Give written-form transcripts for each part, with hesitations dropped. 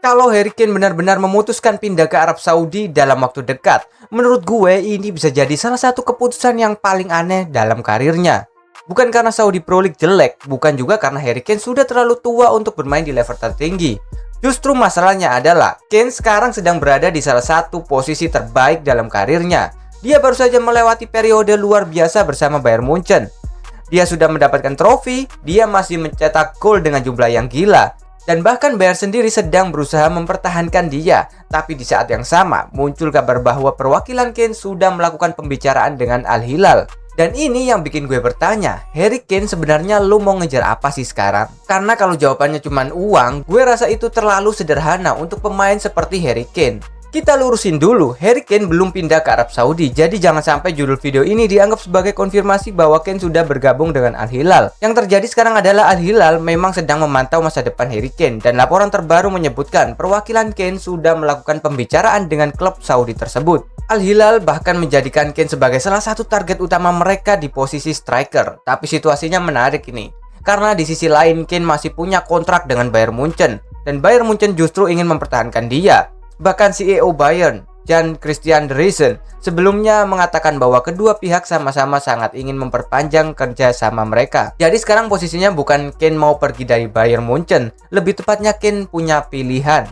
Kalau Harry Kane benar-benar memutuskan pindah ke Arab Saudi dalam waktu dekat, menurut gue ini bisa jadi salah satu keputusan yang paling aneh dalam karirnya. Bukan karena Saudi Pro League jelek, bukan juga karena Harry Kane sudah terlalu tua untuk bermain di level tertinggi. Justru masalahnya adalah Kane sekarang sedang berada di salah satu posisi terbaik dalam karirnya. Dia baru saja melewati periode luar biasa bersama Bayern Munchen. Dia sudah mendapatkan trofi, dia masih mencetak gol dengan jumlah yang gila. Dan bahkan Bayern sendiri sedang berusaha mempertahankan dia. Tapi di saat yang sama, muncul kabar bahwa perwakilan Kane sudah melakukan pembicaraan dengan Al Hilal. Dan ini yang bikin gue bertanya, Harry Kane sebenarnya lu mau ngejar apa sih sekarang? Karena kalau jawabannya cuma uang, gue rasa itu terlalu sederhana untuk pemain seperti Harry Kane. Kita lurusin dulu, Harry Kane belum pindah ke Arab Saudi, jadi jangan sampai judul video ini dianggap sebagai konfirmasi bahwa Kane sudah bergabung dengan Al Hilal. Yang terjadi sekarang adalah Al Hilal memang sedang memantau masa depan Harry Kane, dan laporan terbaru menyebutkan perwakilan Kane sudah melakukan pembicaraan dengan klub Saudi tersebut. Al Hilal bahkan menjadikan Kane sebagai salah satu target utama mereka di posisi striker. Tapi situasinya menarik ini, karena di sisi lain Kane masih punya kontrak dengan Bayern Munchen, dan Bayern Munchen justru ingin mempertahankan dia. Bahkan CEO Bayern, Jan Christian Derisen, sebelumnya mengatakan bahwa kedua pihak sama-sama sangat ingin memperpanjang kerjasama mereka. Jadi sekarang posisinya bukan Kane mau pergi dari Bayern Munchen, lebih tepatnya Kane punya pilihan.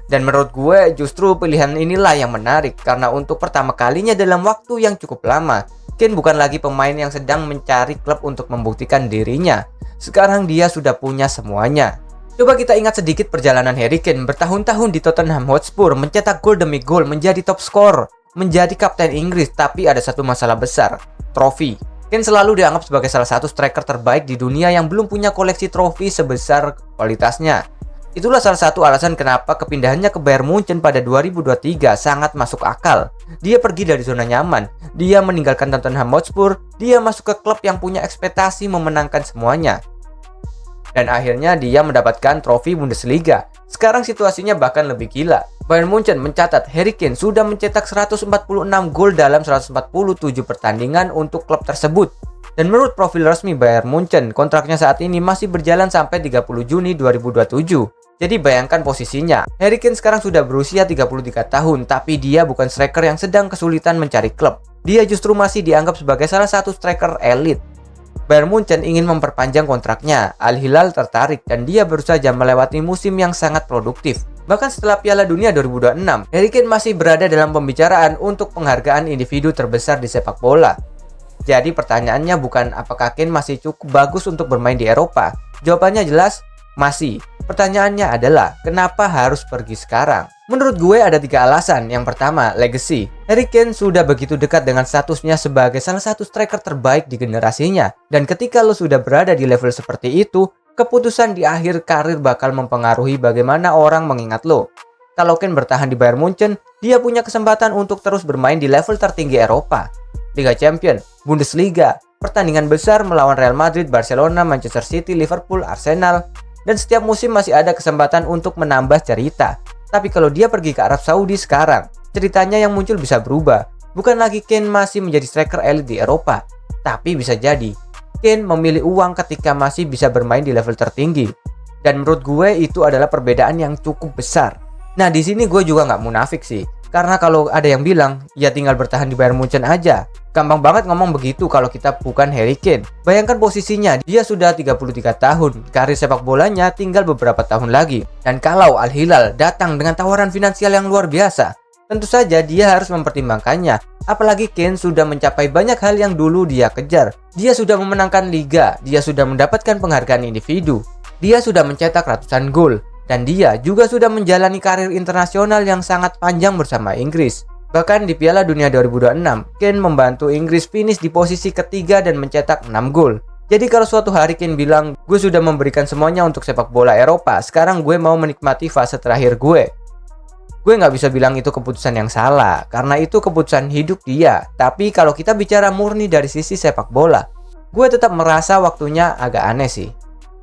Dan menurut gue justru pilihan inilah yang menarik, karena untuk pertama kalinya dalam waktu yang cukup lama, Kane bukan lagi pemain yang sedang mencari klub untuk membuktikan dirinya. Sekarang dia sudah punya semuanya. Coba kita ingat sedikit perjalanan Harry Kane bertahun-tahun di Tottenham Hotspur, mencetak gol demi gol, menjadi top skor, menjadi kapten Inggris, tapi ada satu masalah besar, trofi. Kane selalu dianggap sebagai salah satu striker terbaik di dunia yang belum punya koleksi trofi sebesar kualitasnya. Itulah salah satu alasan kenapa kepindahannya ke Bayern Munchen pada 2023 sangat masuk akal. Dia pergi dari zona nyaman, dia meninggalkan Tottenham Hotspur, dia masuk ke klub yang punya ekspektasi memenangkan semuanya. Dan akhirnya dia mendapatkan trofi Bundesliga. Sekarang situasinya bahkan lebih gila. Bayern Munchen mencatat Harry Kane sudah mencetak 146 gol dalam 147 pertandingan untuk klub tersebut. Dan menurut profil resmi Bayern Munchen, kontraknya saat ini masih berjalan sampai 30 Juni 2027. Jadi bayangkan posisinya, Harry Kane sekarang sudah berusia 33 tahun, tapi dia bukan striker yang sedang kesulitan mencari klub. Dia justru masih dianggap sebagai salah satu striker elit. Bayern Munchen ingin memperpanjang kontraknya, Al Hilal tertarik, dan dia baru saja melewati musim yang sangat produktif. Bahkan setelah Piala Dunia 2026, Harry Kane masih berada dalam pembicaraan untuk penghargaan individu terbesar di sepak bola. Jadi pertanyaannya bukan apakah Kane masih cukup bagus untuk bermain di Eropa. Jawabannya jelas, masih. Pertanyaannya adalah, kenapa harus pergi sekarang? Menurut gue ada 3 alasan. Yang pertama, legacy. Harry Kane sudah begitu dekat dengan statusnya sebagai salah satu striker terbaik di generasinya. Dan ketika lo sudah berada di level seperti itu, keputusan di akhir karir bakal mempengaruhi bagaimana orang mengingat lo. Kalau Kane bertahan di Bayern Munchen, dia punya kesempatan untuk terus bermain di level tertinggi Eropa. Liga Champions, Bundesliga, pertandingan besar melawan Real Madrid, Barcelona, Manchester City, Liverpool, Arsenal. Dan setiap musim masih ada kesempatan untuk menambah cerita. Tapi kalau dia pergi ke Arab Saudi sekarang, ceritanya yang muncul bisa berubah. Bukan lagi Kane masih menjadi striker elit di Eropa, tapi bisa jadi Kane memilih uang ketika masih bisa bermain di level tertinggi. Dan menurut gue itu adalah perbedaan yang cukup besar. Nah di sini gue juga nggak munafik sih, karena kalau ada yang bilang ya tinggal bertahan di Bayern Munchen aja, gampang banget ngomong begitu kalau kita bukan Harry Kane. Bayangkan posisinya, dia sudah 33 tahun, karir sepak bolanya tinggal beberapa tahun lagi. Dan kalau Al Hilal datang dengan tawaran finansial yang luar biasa, tentu saja dia harus mempertimbangkannya. Apalagi Kane sudah mencapai banyak hal yang dulu dia kejar. Dia sudah memenangkan liga, dia sudah mendapatkan penghargaan individu, dia sudah mencetak ratusan gol, dan dia juga sudah menjalani karir internasional yang sangat panjang bersama Inggris. Bahkan di Piala Dunia 2026, Kane membantu Inggris finish di posisi ketiga dan mencetak 6 gol. Jadi kalau suatu hari Kane bilang, gue sudah memberikan semuanya untuk sepak bola Eropa, sekarang gue mau menikmati fase terakhir gue. Gue nggak bisa bilang itu keputusan yang salah, karena itu keputusan hidup dia. Tapi kalau kita bicara murni dari sisi sepak bola, gue tetap merasa waktunya agak aneh sih.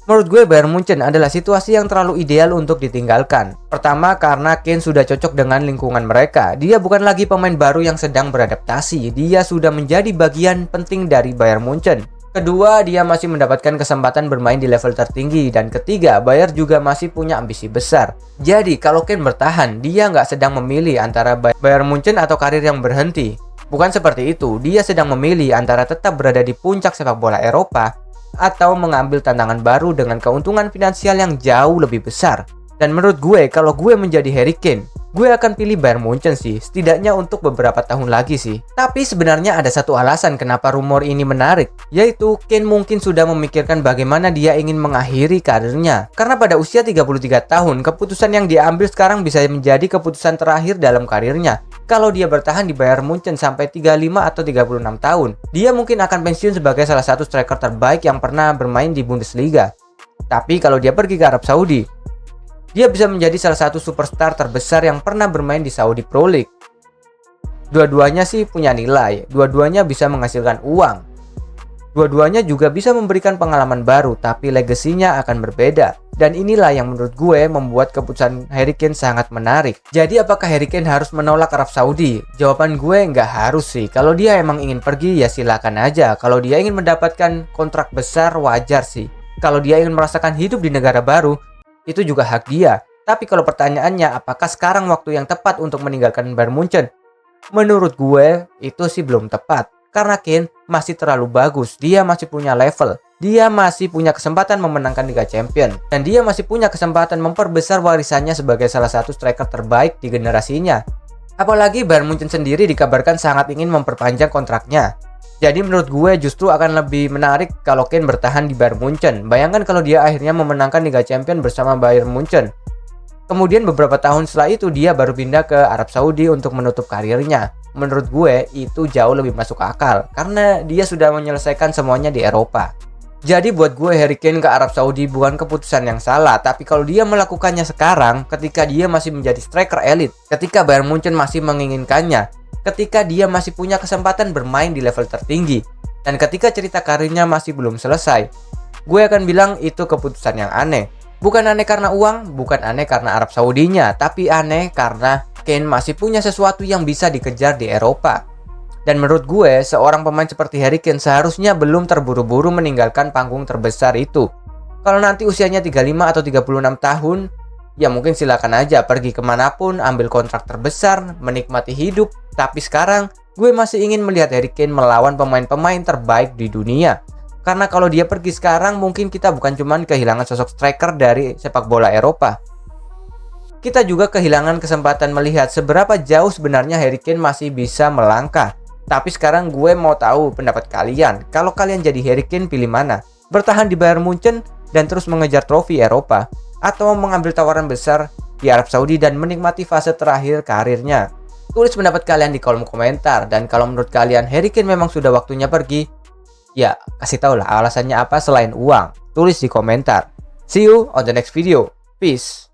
Menurut gue Bayern Munchen adalah situasi yang terlalu ideal untuk ditinggalkan. Pertama karena Kane sudah cocok dengan lingkungan mereka. Dia bukan lagi pemain baru yang sedang beradaptasi. Dia sudah menjadi bagian penting dari Bayern Munchen. Kedua, dia masih mendapatkan kesempatan bermain di level tertinggi. Dan ketiga, Bayern juga masih punya ambisi besar. Jadi, kalau Kane bertahan, dia nggak sedang memilih antara Bayern Munchen atau karir yang berhenti. Bukan seperti itu, dia sedang memilih antara tetap berada di puncak sepak bola Eropa atau mengambil tantangan baru dengan keuntungan finansial yang jauh lebih besar. Dan menurut gue, kalau gue menjadi Harry Kane, gue akan pilih Bayern Munchen sih, setidaknya untuk beberapa tahun lagi sih. Tapi sebenarnya ada satu alasan kenapa rumor ini menarik, yaitu Kane mungkin sudah memikirkan bagaimana dia ingin mengakhiri karirnya. Karena pada usia 33 tahun, keputusan yang dia ambil sekarang bisa menjadi keputusan terakhir dalam karirnya. Kalau dia bertahan di Bayern Munchen sampai 35 atau 36 tahun, dia mungkin akan pensiun sebagai salah satu striker terbaik yang pernah bermain di Bundesliga. Tapi kalau dia pergi ke Arab Saudi, dia bisa menjadi salah satu superstar terbesar yang pernah bermain di Saudi Pro League. Dua-duanya sih punya nilai, dua-duanya bisa menghasilkan uang. Dua-duanya juga bisa memberikan pengalaman baru, tapi legasinya akan berbeda. Dan inilah yang menurut gue membuat keputusan Harry Kane sangat menarik. Jadi apakah Harry Kane harus menolak Arab Saudi? Jawaban gue nggak harus sih. Kalau dia emang ingin pergi ya silakan aja. Kalau dia ingin mendapatkan kontrak besar wajar sih. Kalau dia ingin merasakan hidup di negara baru, itu juga hak dia. Tapi kalau pertanyaannya apakah sekarang waktu yang tepat untuk meninggalkan Bayern Munchen? Menurut gue itu sih belum tepat. Karena Kane masih terlalu bagus, dia masih punya level, dia masih punya kesempatan memenangkan Liga Champions, dan dia masih punya kesempatan memperbesar warisannya sebagai salah satu striker terbaik di generasinya. Apalagi Bayern Munchen sendiri dikabarkan sangat ingin memperpanjang kontraknya. Jadi menurut gue justru akan lebih menarik kalau Kane bertahan di Bayern Munchen. Bayangkan kalau dia akhirnya memenangkan Liga Champions bersama Bayern Munchen. Kemudian beberapa tahun setelah itu dia baru pindah ke Arab Saudi untuk menutup karirnya. Menurut gue itu jauh lebih masuk akal karena dia sudah menyelesaikan semuanya di Eropa. Jadi buat gue Harry Kane ke Arab Saudi bukan keputusan yang salah, tapi kalau dia melakukannya sekarang ketika dia masih menjadi striker elit, ketika Bayern Munchen masih menginginkannya, ketika dia masih punya kesempatan bermain di level tertinggi, dan ketika cerita karirnya masih belum selesai, gue akan bilang itu keputusan yang aneh. Bukan aneh karena uang, bukan aneh karena Arab Saudinya, tapi aneh karena Kane masih punya sesuatu yang bisa dikejar di Eropa. Dan menurut gue, seorang pemain seperti Harry Kane seharusnya belum terburu-buru meninggalkan panggung terbesar itu. Kalau nanti usianya 35 atau 36 tahun, ya mungkin silakan aja pergi kemanapun, ambil kontrak terbesar, menikmati hidup. Tapi sekarang, gue masih ingin melihat Harry Kane melawan pemain-pemain terbaik di dunia. Karena kalau dia pergi sekarang, mungkin kita bukan cuma kehilangan sosok striker dari sepak bola Eropa. Kita juga kehilangan kesempatan melihat seberapa jauh sebenarnya Harry Kane masih bisa melangkah. Tapi sekarang gue mau tahu pendapat kalian. Kalau kalian jadi Harry Kane, pilih mana? Bertahan di Bayern Munchen dan terus mengejar trofi Eropa? Atau mengambil tawaran besar di Arab Saudi dan menikmati fase terakhir karirnya? Tulis pendapat kalian di kolom komentar. Dan kalau menurut kalian Harry Kane memang sudah waktunya pergi, ya kasih tau lah alasannya apa selain uang. Tulis di komentar. See you on the next video. Peace.